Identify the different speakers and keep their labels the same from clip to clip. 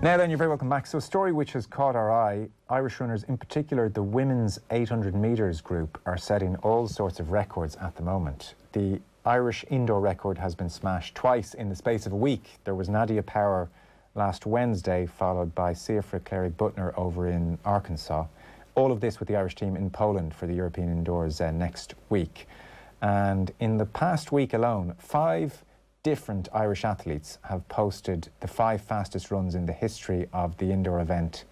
Speaker 1: Now then, you're very welcome back. So a story which has caught our eye, Irish runners, in particular the women's 800 metres group, are setting all sorts of records at the moment. The Irish indoor record has been smashed twice in the space of a week. There was Nadia Power last Wednesday, followed by Siofra Clary-Butner over in Arkansas. All of this with the Irish team in Poland for the European Indoors next week. And in the past week alone, 5 different Irish athletes have posted the 5 fastest runs in the history of the indoor event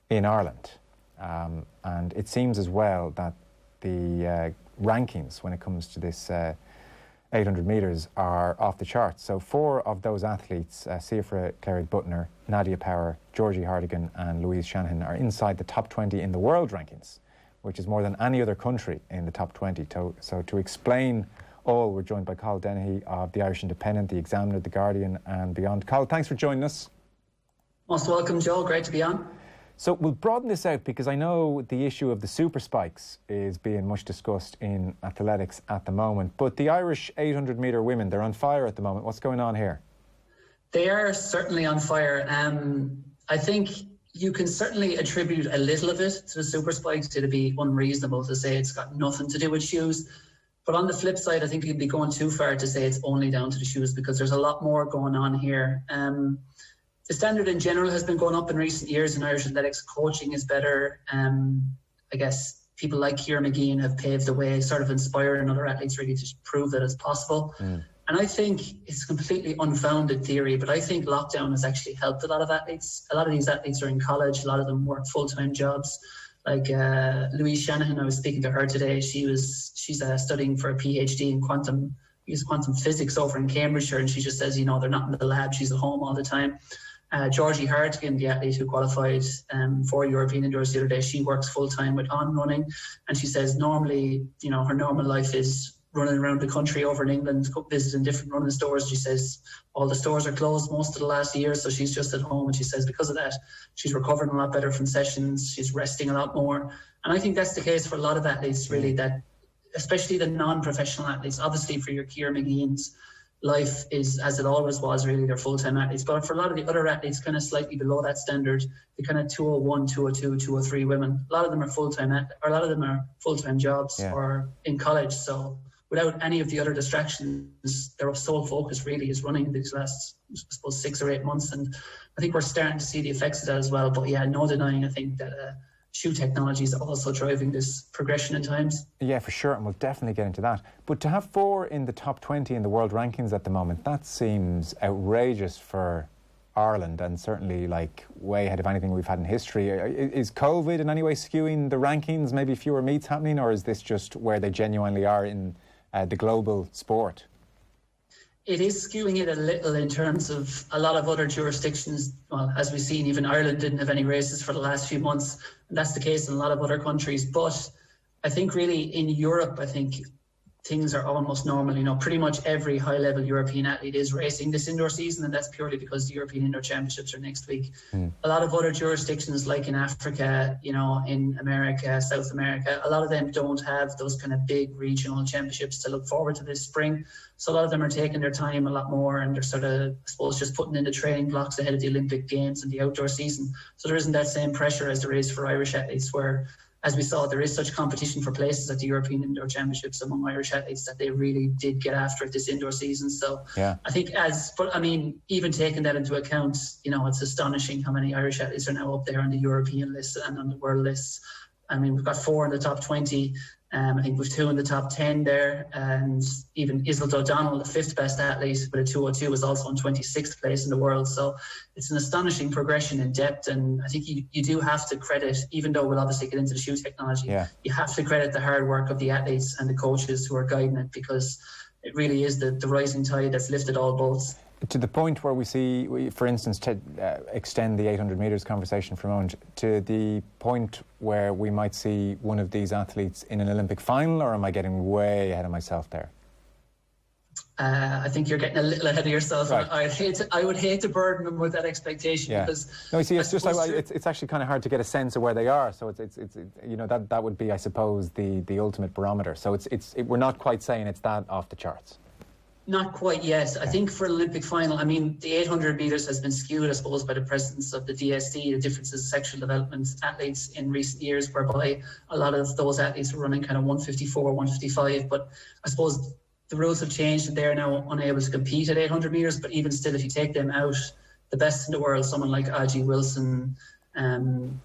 Speaker 1: in Ireland. And it seems as well that the rankings when it comes to this 800 metres are off the charts. So 4 of those athletes, Siofra Clary-Butner, Nadia Power, Georgie Hardigan and Louise Shanahan, are inside the top 20 in the world rankings, which is more than any other country in the top 20. So to explain all, we're joined by Cathal Dennehy of the Irish Independent, the Examiner, the Guardian and beyond. Cathal, thanks for joining us.
Speaker 2: Most welcome, Joe. Great to be on.
Speaker 1: So we'll broaden this out because I know the issue of the super spikes is being much discussed in athletics at the moment. But the Irish 800 metre women, they're on fire at the moment. What's going on here?
Speaker 2: They are certainly on fire. I think you can certainly attribute a little of it to the super spikes. It'd be unreasonable to say it's got nothing to do with shoes. But on the flip side, I think you'd be going too far to say it's only down to the shoes, because there's a lot more going on here. The standard in general has been going up in recent years in Irish athletics. Coaching is better. I guess people like Ciara McGeehan have paved the way, sort of inspiring other athletes really to prove that it's possible. And I think it's a completely unfounded theory, but I think lockdown has actually helped a lot of athletes. A lot of these athletes are in college. A lot of them work full-time jobs. Like Louise Shanahan, I was speaking to her today. She's studying for a PhD in quantum physics over in Cambridgeshire, and she just says, you know, they're not in the lab, she's at home all the time. Georgie Hardigan, the athlete who qualified for European Indoors the other day, she works full-time with On Running, and she says normally, you know, her normal life is running around the country over in England, visiting different running stores. She says all the stores are closed most of the last year, so she's just at home, and she says because of that, she's recovering a lot better from sessions, she's resting a lot more. And I think that's the case for a lot of athletes, really, that especially the non-professional athletes. Obviously for your Ciara McGeehan's, life is as it always was, really, they're full-time athletes. But for a lot of the other athletes kind of slightly below that standard, the kind of 201, 202, 203 women, a lot of them are full-time jobs or in college. So without any of the other distractions, their sole focus really is running these last, I suppose, 6 or 8 months. And I think we're starting to see the effects of that as well. But yeah, no denying, I think that shoe technology is also driving this progression in times. Yeah, for sure, and we'll definitely get into that. But to have 4 in the top 20 in the world rankings at the moment, that seems outrageous for Ireland, and certainly like way ahead of anything we've had in history. Is COVID in any way skewing the rankings? Maybe fewer meets happening, or is this just where they genuinely are in the global sport? It is skewing it a little in terms of a lot of other jurisdictions. Well, as we've seen, even Ireland didn't have any races for the last few months, and that's the case in a lot of other countries. But I think really in Europe, I think things are almost normal. You know, pretty much every high-level European athlete is racing this indoor season, and that's purely because the European Indoor Championships are next week. A lot of other jurisdictions, like in Africa, you know, in America, South America, a lot of them don't have those kind of big regional championships to look forward to this spring. So a lot of them are taking their time a lot more, and they're sort of, I suppose, just putting in the training blocks ahead of the Olympic Games and the outdoor season. So there isn't that same pressure as there is for Irish athletes, where, as we saw, there is such competition for places at the European Indoor Championships among Irish athletes that they really did get after it this indoor season. So yeah. I think even taking that into account, you know, it's astonishing how many Irish athletes are now up there on the European list and on the world lists. I mean, we've got 4 in the top 20. I think we've 2 in the top 10 there, and even Isilda O'Donnell, the 5th best athlete with a 202, is also in 26th place in the world. So it's an astonishing progression in depth, and I think you do have to credit, even though we'll obviously get into the shoe technology, you have to credit the hard work of the athletes and the coaches who are guiding it, because it really is the rising tide that's lifted all boats.
Speaker 1: To the point where for instance, to extend the 800 metres conversation for a moment, to the point where we might see one of these athletes in an Olympic final, or am I getting way ahead of myself there?
Speaker 2: I think you're getting a little ahead of yourself. Right. I would hate to burden them with that expectation. Because
Speaker 1: no, you see, it's just it's actually kind of hard to get a sense of where they are. So it's you know, that would be, I suppose, the ultimate barometer. So we're not quite saying it's that off the charts.
Speaker 2: Not quite yet. I think for an Olympic final, I mean, the 800 metres has been skewed, I suppose, by the presence of the DSD, the differences in sexual development athletes in recent years, whereby a lot of those athletes were running kind of 154, 155. But I suppose the rules have changed and they're now unable to compete at 800 metres. But even still, if you take them out, the best in the world, someone like Aji Wilson,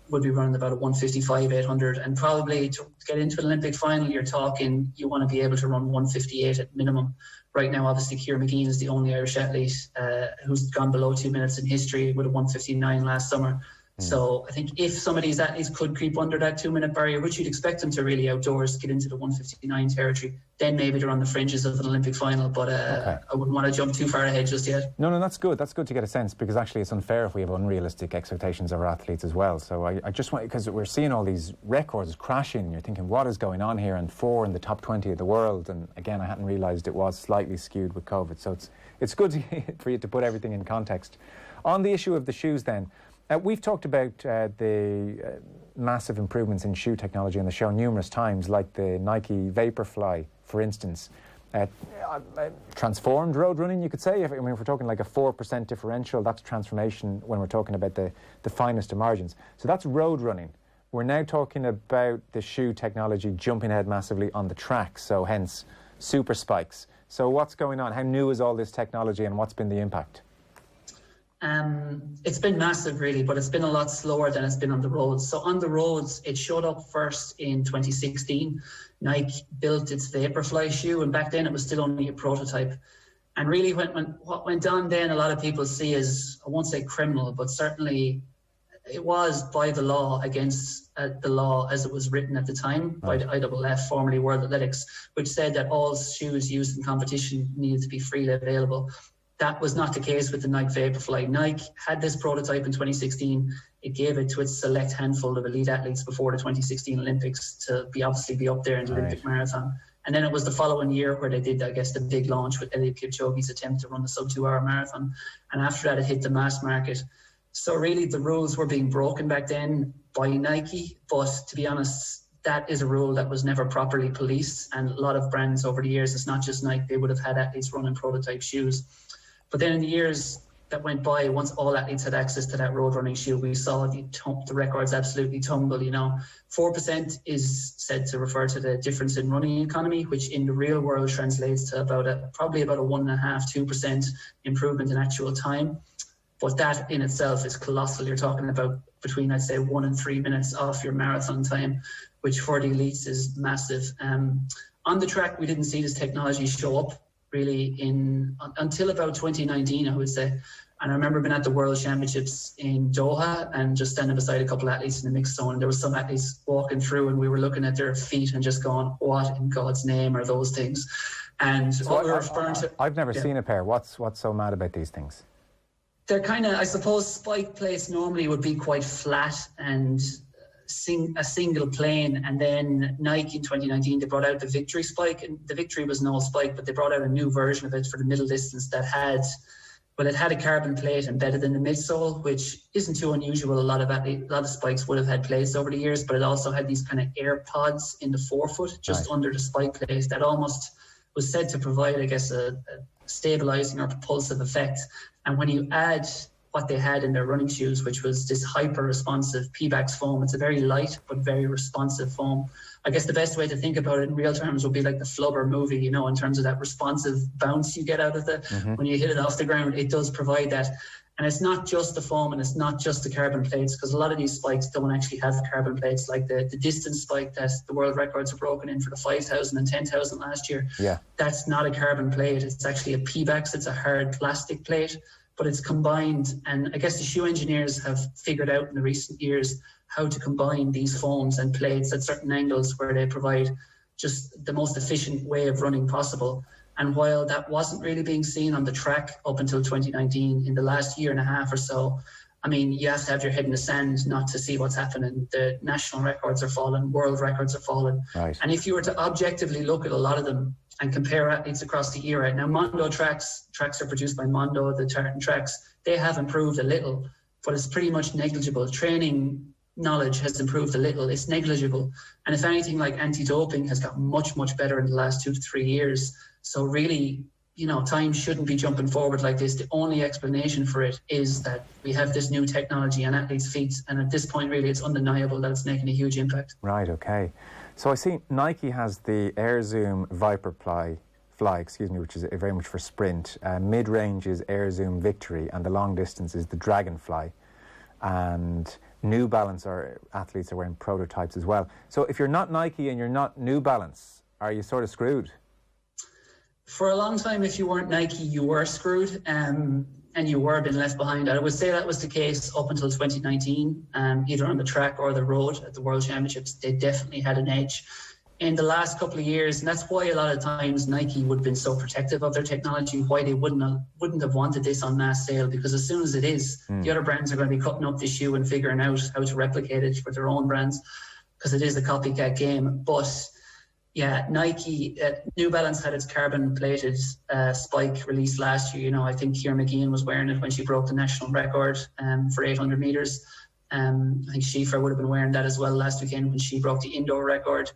Speaker 2: would be running about a 155, 800. And probably to get into an Olympic final, you're talking, you want to be able to run 158 at minimum. Right now, obviously, Ciara McGean is the only Irish athlete who's gone below 2 minutes in history with a 159 last summer. So I think if some of these athletes could creep under that 2 minute barrier, which you'd expect them to really outdoors get into the 159 territory, then maybe they're on the fringes of an Olympic final. But I wouldn't want to jump too far ahead just yet.
Speaker 1: No, that's good. That's good to get a sense, because actually it's unfair if we have unrealistic expectations of our athletes as well. So I just want, because we're seeing all these records crashing, and you're thinking, what is going on here? And 4 in the top 20 of the world. And again, I hadn't realised it was slightly skewed with COVID. So it's good for you to put everything in context. On the issue of the shoes then, we've talked about the massive improvements in shoe technology on the show numerous times, like the Nike Vaporfly, for instance. Transformed road running, you could say. If we're talking like a 4% differential, that's transformation when we're talking about the finest of margins. So that's road running. We're now talking about the shoe technology jumping ahead massively on the track, so hence super spikes. So what's going on? How new is all this technology and what's been the impact?
Speaker 2: It's been massive, really, but it's been a lot slower than it's been on the roads. So on the roads, it showed up first in 2016. Nike built its Vaporfly shoe, and back then it was still only a prototype. And really, what went on then, a lot of people see as, I won't say criminal, but certainly it was by the law, against the law as it was written at the time by the IAAF, formerly World Athletics, which said that all shoes used in competition needed to be freely available. That was not the case with the Nike Vaporfly. Nike had this prototype in 2016. It gave it to its select handful of elite athletes before the 2016 Olympics to obviously be up there in the Olympic marathon. And then it was the following year where they did, I guess, the big launch with Eliud Kipchoge's attempt to run the sub 2 hour marathon. And after that, it hit the mass market. So really the rules were being broken back then by Nike. But to be honest, that is a rule that was never properly policed. And a lot of brands over the years, it's not just Nike, they would have had athletes running prototype shoes. But then in the years that went by, once all athletes had access to that road running shoe, we saw the records absolutely tumble. 4% is said to refer to the difference in running economy, which in the real world translates to probably about a 1.5–2% improvement in actual time. But that in itself is colossal. You're talking about between, I'd say, 1 and 3 minutes off your marathon time, which for the elites is massive. On the track, we didn't see this technology show up really until about 2019, I would say. And I remember being at the World Championships in Doha and just standing beside a couple of athletes in the mixed zone. And there was some athletes walking through and we were looking at their feet and just going, what in God's name are those things? And so what we were referring to...
Speaker 1: I've never seen a pair. What's so mad about these things?
Speaker 2: They're kind of, I suppose, spike plates normally would be quite flat and a single plane. And then Nike in 2019, they brought out the Victory spike, and the Victory was no spike, but they brought out a new version of it for the middle distance that had a carbon plate embedded in the midsole, which isn't too unusual. A lot of spikes would have had plates over the years, but it also had these kind of air pods in the forefoot just under the spike plate that almost was said to provide, I guess, a stabilizing or propulsive effect. And when you add what they had in their running shoes, which was this hyper-responsive Pebax foam. It's a very light but very responsive foam. I guess the best way to think about it in real terms would be like the Flubber movie, in terms of that responsive bounce you get out of it. When you hit it off the ground, it does provide that. And it's not just the foam and it's not just the carbon plates, because a lot of these spikes don't actually have carbon plates, like the distance spike that the world records are broken in for the 5,000 and 10,000 last year. Yeah. That's not a carbon plate. It's actually a Pebax. It's a hard plastic plate. But it's combined, and I guess the shoe engineers have figured out in the recent years how to combine these foams and plates at certain angles where they provide just the most efficient way of running possible. And while that wasn't really being seen on the track up until 2019, in the last year and a half or so, I mean, you have to have your head in the sand not to see what's happening. The national records are falling, world records are falling. Right. And if you were to objectively look at a lot of them and compare athletes across the era, now Mondo tracks are produced by Mondo, the Tartan tracks, they have improved a little, but it's pretty much negligible. Training knowledge has improved a little, it's negligible. And if anything, like anti-doping has got much, much better in the last 2 to 3 years. So really, time shouldn't be jumping forward like this. The only explanation for it is that we have this new technology on athletes' feet, and at this point, really, it's undeniable that it's making a huge impact.
Speaker 1: Right, okay. So I see Nike has the Air Zoom Viper Fly, which is very much for sprint. Mid-range is Air Zoom Victory, and the long distance is the Dragonfly. And New Balance athletes are wearing prototypes as well. So if you're not Nike and you're not New Balance, are you sort of screwed?
Speaker 2: For a long time, if you weren't Nike, you were screwed, and you were being left behind. I would say that was the case up until 2019, either on the track or the road at the World Championships. They definitely had an edge. In the last couple of years, and that's why a lot of times Nike would have been so protective of their technology, why they wouldn't have wanted this on mass sale, because as soon as it is, the other brands are going to be cutting up the shoe and figuring out how to replicate it for their own brands, because it is a copycat game. But yeah, Nike, New Balance had its carbon-plated spike released last year. I think Ciara McGeehan was wearing it when she broke the national record for 800 metres. I think Schiefer would have been wearing that as well last weekend when she broke the indoor record.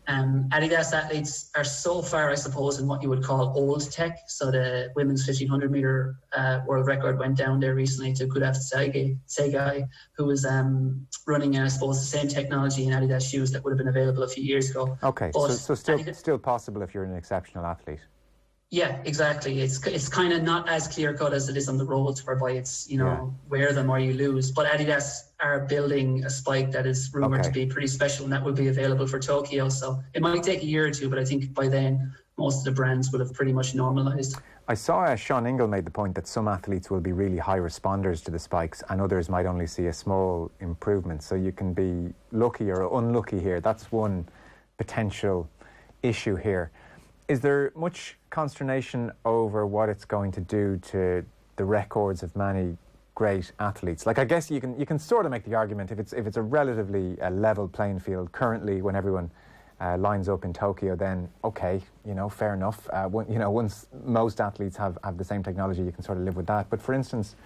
Speaker 2: Adidas athletes are so far, I suppose, in what you would call old tech. So the women's 1500 meter world record went down there recently to Cathal Dennehy, who was running, I suppose, the same technology in Adidas shoes that would have been available a few years ago.
Speaker 1: Okay, so still possible if you're an exceptional athlete.
Speaker 2: Yeah, exactly. It's kind of not as clear cut as it is on the roads, whereby it's wear them or you lose. But Adidas are building a spike that is rumored to be pretty special, and that will be available for Tokyo. So it might take a year or two, but I think by then most of the brands will have pretty much normalised. I
Speaker 1: saw Sean Ingle made the point that some athletes will be really high responders to the spikes, and others might only see a small improvement. So you can be lucky or unlucky here. That's one potential issue here. Is there much consternation over what it's going to do to the records of many great athletes? Like, I guess you can sort of make the argument if it's a relatively level playing field currently, when everyone lines up in Tokyo, then okay, fair enough. Once most athletes have the same technology, you can sort of live with that. But for instance,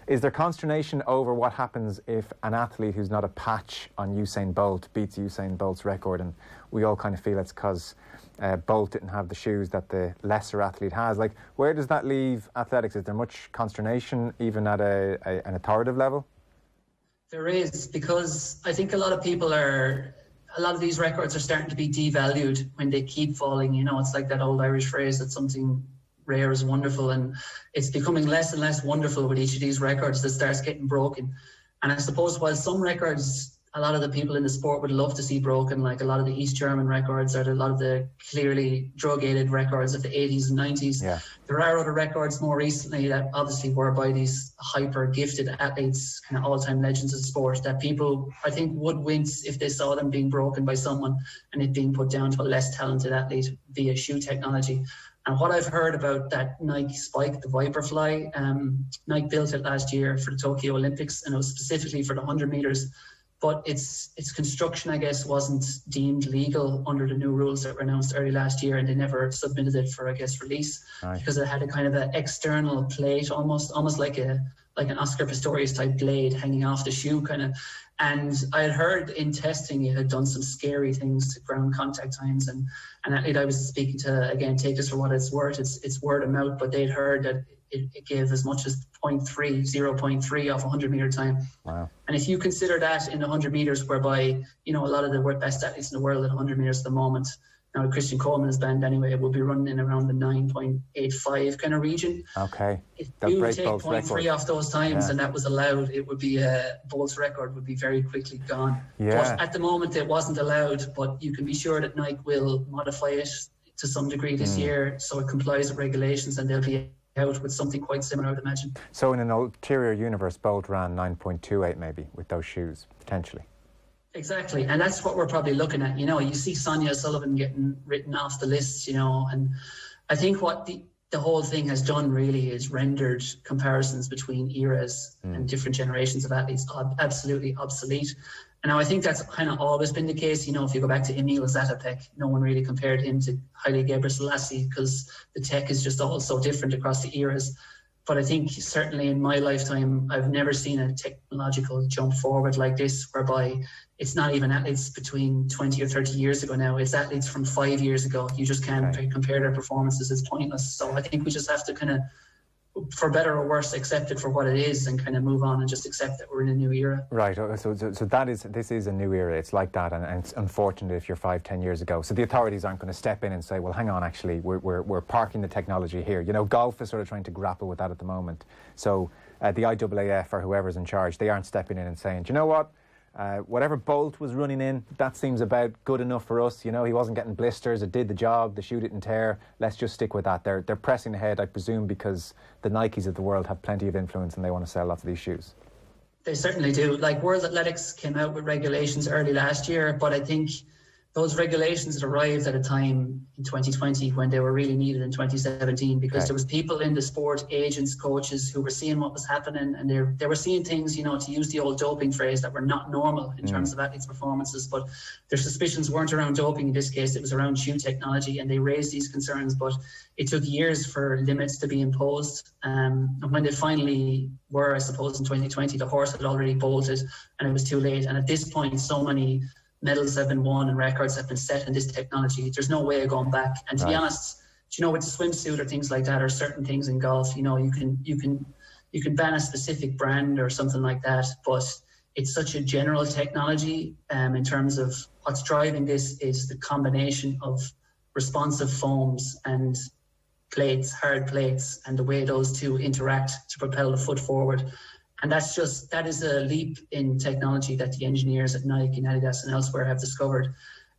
Speaker 1: is there consternation over what happens if an athlete who's not a patch on Usain Bolt beats Usain Bolt's record, and we all kind of feel it's because Bolt didn't have the shoes that the lesser athlete has? Like, where does that leave athletics? Is there much consternation even at an authoritative level?
Speaker 2: There is, because I think a lot of these records are starting to be devalued when they keep falling. It's like that old Irish phrase that something rare is wonderful, and it's becoming less and less wonderful with each of these records that starts getting broken. And I suppose while some records a lot of the people in the sport would love to see broken, like a lot of the East German records or a lot of the clearly drug-aided records of the 80s and 90s. Yeah. There are other records more recently that obviously were by these hyper-gifted athletes, kind of all-time legends of sport, that people, I think, would wince if they saw them being broken by someone and it being put down to a less talented athlete via shoe technology. And what I've heard about that Nike spike, the Viperfly, Nike built it last year for the Tokyo Olympics, and it was specifically for the 100 meters. But its construction, I guess, wasn't deemed legal under the new rules that were announced early last year, and they never submitted it for, I guess, release. Right. Because it had a kind of an external plate, almost like an Oscar Pistorius type blade hanging off the shoe, kind of. And I had heard in testing it had done some scary things to ground contact times, and an athlete I was speaking to, again, take this for what it's worth. It's word of mouth, but they'd heard that it gave as much as 0.3 off 100 meter time. Wow. And if you consider that in 100 meters, whereby, a lot of the best athletes in the world at 100 meters at the moment, now Christian Coleman's band anyway, will be running in around the 9.85 kind of region. Okay. If you take 0.3 off those times and that was allowed, it would be Bolt's record would be very quickly gone. Yeah. But at the moment it wasn't allowed, but you can be sure that Nike will modify it to some degree this year so it complies with regulations, and they'll be out with something quite similar, I would imagine. So in an ulterior universe, Bolt ran 9.28 maybe with those shoes, potentially. Exactly, and that's what we're probably looking at. You see Sonia Sullivan getting written off the list, and I think what the whole thing has done really is rendered comparisons between eras and different generations of athletes absolutely obsolete. And now I think that's kind of always been the case. If you go back to Emil Zatopek, no one really compared him to Haile Gebrselassie because the tech is just all so different across the eras. But I think certainly in my lifetime, I've never seen a technological jump forward like this, whereby it's not even athletes between 20 or 30 years ago now. It's athletes from 5 years ago. You just can't compare their performances. It's pointless. So I think we just have to kind of, for better or worse, accept it for what it is and kind of move on and just accept that we're in a new era.
Speaker 1: Right. So this is a new era. It's like that, and it's unfortunate if you're 5-10 years ago. So the authorities aren't going to step in and say, well, hang on, actually, we're parking the technology here. You know, golf is sort of trying to grapple with that at the moment. So the IAAF or whoever's in charge, they aren't stepping in and saying, do you know what? Whatever Bolt was running in, that seems about good enough for us. You know, he wasn't getting blisters. It did the job. The shoe didn't tear. Let's just stick with that. They're pressing ahead, I presume, because the Nikes of the world have plenty of influence and they want to sell lots of these shoes.
Speaker 2: They certainly do. Like, World Athletics came out with regulations early last year, but I think those regulations arrived at a time in 2020 when they were really needed in 2017, because there was people in the sport, agents, coaches, who were seeing what was happening, and they were seeing things, you know, to use the old doping phrase, that were not normal in terms of athletes' performances. But their suspicions weren't around doping in this case, it was around shoe technology, and they raised these concerns. But it took years for limits to be imposed. And when they finally were, I suppose, in 2020, the horse had already bolted and it was too late. And at this point, so many medals have been won and records have been set in this technology. There's no way of going back. And to be honest, you know, with the swimsuit or things like that, or certain things in golf, you know, you can ban a specific brand or something like that, but it's such a general technology. In terms of what's driving this is the combination of responsive foams and plates, hard plates, and the way those two interact to propel the foot forward. And that is a leap in technology that the engineers at Nike and Adidas and elsewhere have discovered.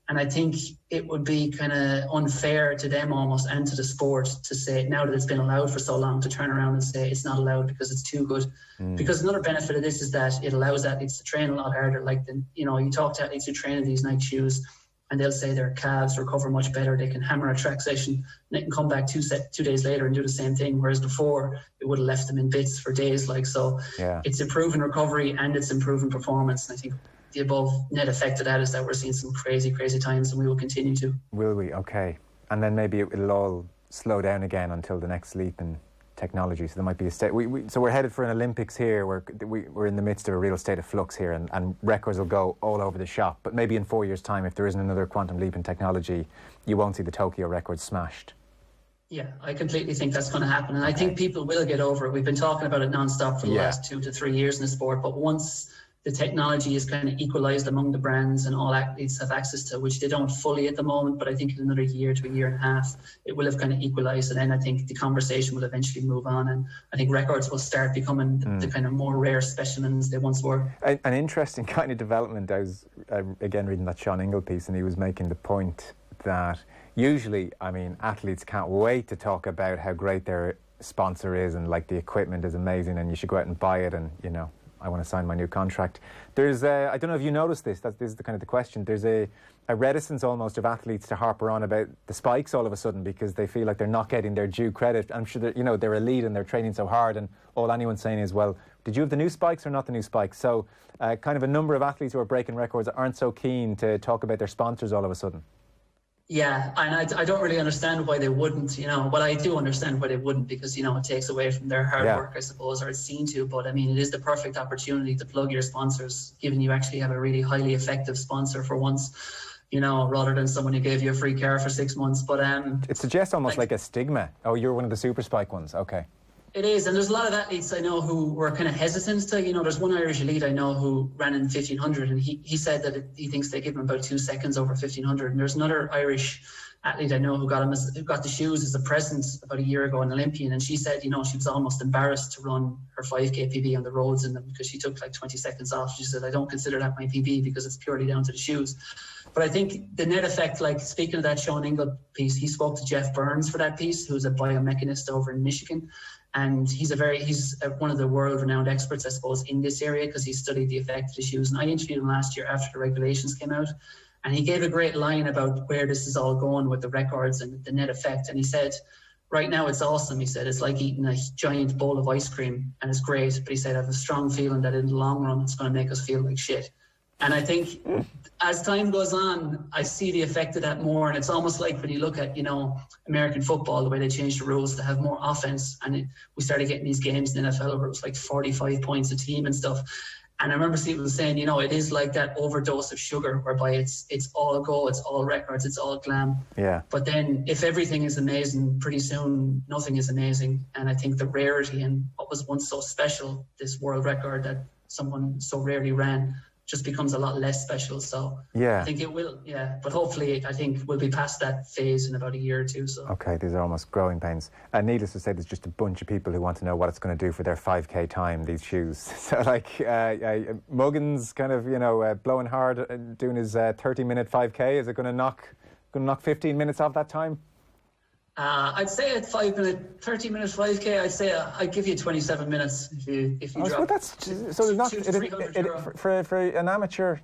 Speaker 2: And I think it would be kind of unfair to them almost, and to the sport, to say, now that it's been allowed for so long, to turn around and say it's not allowed because it's too good. Because another benefit of this is that it allows athletes to train a lot harder. Like, you talk to athletes who train in these Nike shoes, and they'll say their calves recover much better. They can hammer a track session and they can come back 2 days later and do the same thing. Whereas before, it would have left them in bits for days. It's improving recovery and it's improving performance. And I think the above net effect of that is that we're seeing some crazy, crazy times, and we will continue to.
Speaker 1: Will we? Okay. And then maybe it'll all slow down again until the next leap in technology. So there might be a state. So we're headed for an Olympics here. We're in the midst of a real state of flux here, and records will go all over the shop. But maybe in 4 years' time, if there isn't another quantum leap in technology, you won't see the Tokyo record smashed.
Speaker 2: Yeah, I completely think that's going to happen, and I think people will get over it. We've been talking about it non-stop for the last 2 to 3 years in the sport, but once the technology is kind of equalised among the brands and all athletes have access to, which they don't fully at the moment, but I think in another year to a year and a half, it will have kind of equalised, and then I think the conversation will eventually move on, and I think records will start becoming the kind of more rare specimens they once were.
Speaker 1: An interesting kind of development. I was, again, reading that Sean Ingle piece, and he was making the point that usually, I mean, athletes can't wait to talk about how great their sponsor is, and like the equipment is amazing and you should go out and buy it, and, you know, I want to sign my new contract. There's I don't know if you noticed this, this is the kind of the question. There's a reticence almost of athletes to harper on about the spikes all of a sudden, because they feel like they're not getting their due credit. I'm sure that, you know, they're elite and they're training so hard, and all anyone's saying is, well, did you have the new spikes or not the new spikes? So kind of a number of athletes who are breaking records aren't so keen to talk about their sponsors all of a sudden.
Speaker 2: Yeah, and I don't really understand why they wouldn't, you know. Well, I do understand why they wouldn't, because, you know, it takes away from their hard work, I suppose, or it's seen to. But I mean, it is the perfect opportunity to plug your sponsors, given you actually have a really highly effective sponsor for once, you know, rather than someone who gave you a free car for 6 months. But it
Speaker 1: suggests almost like a stigma. Oh, you're one of the super spike ones. Okay.
Speaker 2: It is, and there's a lot of athletes I know who were kind of hesitant to, you know, there's one Irish elite I know who ran in 1500, and he said that he thinks they give him about 2 seconds over 1500. And there's another Irish athlete I know who got the shoes as a present about a year ago, an Olympian, and she said, you know, she was almost embarrassed to run her 5k PB on the roads in them because she took like 20 seconds off. She said, I don't consider that my PB because it's purely down to the shoes. But I think the net effect, like speaking of that Sean Ingle piece, he spoke to Jeff Burns for that piece, who's a biomechanist over in Michigan. And he's one of the world-renowned experts, I suppose, in this area, because he studied the effect of the shoes. And I interviewed him last year after the regulations came out, and he gave a great line about where this is all going with the records and the net effect. And he said, right now it's awesome. He said, it's like eating a giant bowl of ice cream, and it's great. But he said, I have a strong feeling that in the long run, it's going to make us feel like shit. And I think as time goes on, I see the effect of that more. And it's almost like when you look at, American football, the way they changed the rules to have more offense. And we started getting these games in the NFL where it was like 45 points a team and stuff. And I remember people saying, it is like that overdose of sugar, whereby it's all go, it's all records, it's all glam.
Speaker 1: Yeah.
Speaker 2: But then if everything is amazing, pretty soon nothing is amazing. And I think the rarity and what was once so special, this world record that someone so rarely ran, just becomes a lot less special. So
Speaker 1: yeah,
Speaker 2: I think it will, but hopefully I think we'll be past that phase in about a year or two. So
Speaker 1: okay, these are almost growing pains. And needless to say, there's just a bunch of people who want to know what it's going to do for their 5k time, these shoes. So Muggins kind of blowing hard, doing his 30-minute 5k. Is it going to knock 15 minutes off that time?
Speaker 2: I'd say at 30 minutes 5k, I'd say I'd give you 27 minutes if you drop.
Speaker 1: For an amateur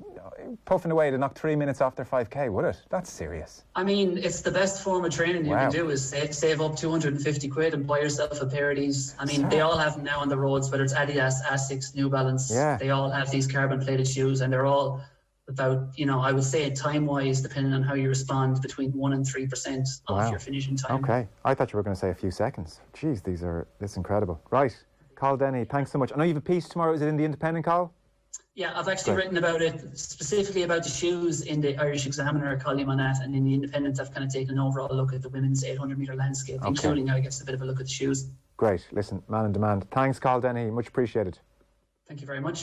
Speaker 1: puffing away to knock 3 minutes off their 5k, would it? That's serious.
Speaker 2: I mean, it's the best form of training you can do is save up 250 quid and buy yourself a pair of these. I mean, they all have them now on the roads, whether it's Adidas, Asics, New Balance. Yeah. They all have these carbon plated shoes, and they're all about, I would say time-wise, depending on how you respond, between 1% and 3% of your finishing time.
Speaker 1: Okay. I thought you were going to say a few seconds. Jeez, this is incredible. Right. Cathal Dennehy, thanks so much. I know you have a piece tomorrow. Is it in the Independent, Cathal?
Speaker 2: Yeah, I've actually written about it, specifically about the shoes in the Irish Examiner column on that, and in the Independent I've kind of taken an overall look at the women's 800-metre landscape, including, I guess, a bit of a look at the shoes.
Speaker 1: Great. Listen, man in demand. Thanks, Cathal Dennehy. Much appreciated.
Speaker 2: Thank you very much.